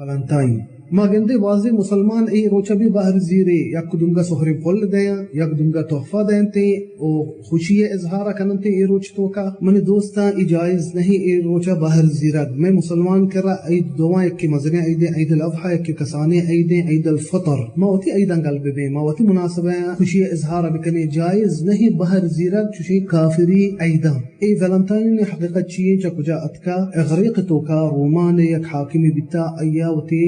Valentine Magende wazi musalman ay rocha भी बाहर जीरे यक दुंगा सोहरे फल दया यक दुंगा तोहफा देते ओ खुशी इजहार करते ए रोच तो का मन दोस्ता इजाइज नहीं ए रोचा बाहर जीरा मैं मुसलमान करा ईद दुआ यक मजने ईद अल अضحى यक कसाने ईद अल फतर मावती ईद قلب में मावती मुनासबा खुशी इजहार बकने जायज नहीं बाहर जीरा चुशी काफिरी ईदा ए वैलेंटाइन हकीकत चीए जकुजा अतका इगरीक तो का रोमान यक हाकिमी बिता अया वती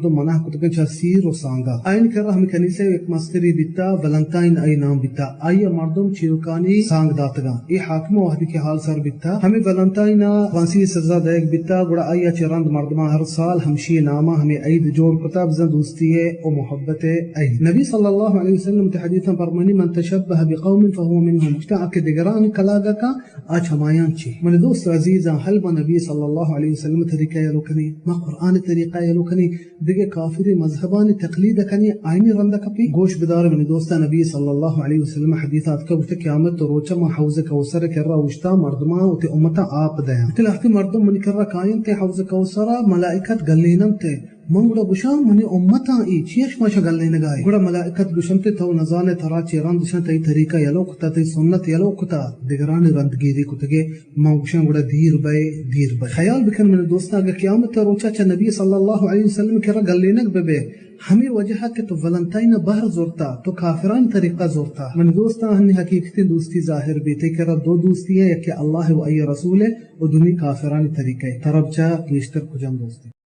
तो मना कुतके चसीर और सांगा आइन कर हम कनीसे एक मस्करी बिता वैलेंटाइन आई नाम बिता आया मर्दम चिरकानी सांग दातगा ये हाकिम वहदी के हाल सर बिता हमें वैलेंटाइन फांसी सजा देग बिता गुड़ा आया चिरंद मर्दमा हर साल हमशी नामा हमें ईद जोड़ किताब जन दोस्ती है और मोहब्बत है ईद नबी सल्लल्लाहु अलैहि वसल्लम के हदीस में फरमानी मन तशब्बह बिकौम फहुव मिनहुम के दिगरान कलागा का आज हमायां छी मन दोस्त अजीजा हल नबी सल्लल्लाहु अलैहि वसल्लम तरीका यलोकनी मा कुरान तरीका यलोकनी दिगे काफिर मजहबानी तकलीद कनी आईनी रंदा कपी गोश बिदार من दोस्ता नबी सल्लल्लाहु अलैहि वसल्लम हदीसात का उठे क़यामत तो रोचा मा हौज कौसर कररा उष्टा मर्दमा उते उम्मता आप दया इतलाहती मर्दम मन कररा कायन ते हौज कौसरा मलाइकत गल्लेनम ते मंगुड़ा गुशा मने उम्मता ई चीश माशा गल्लेन गाय गुड़ा मलाइकत गुशमते तो नजाने तरा चेरान दिशा तई तरीका यलो कुता तई सुन्नत यलो कुता दिगरान रंदगीरी कुतगे मंगुशा गुड़ा धीर बे ख्याल बिकन मन दोस्ता के क़यामत रोचा च नबी सल्लल्लाहु अलैहि वसल्लम कररा गल्लेनक बेबे हमें वजह के तो वैलेंटाइन बाहर जोरता तो काफिरान तरीका जोरता मन दोस्ता हमने हकीकती दोस्ती जाहिर बीते करा दो दोस्ती है या कि अल्लाह व रसूल है और दुनी काफिरान तरीका है तरबचा क्लिस्टर कुजम दोस्ती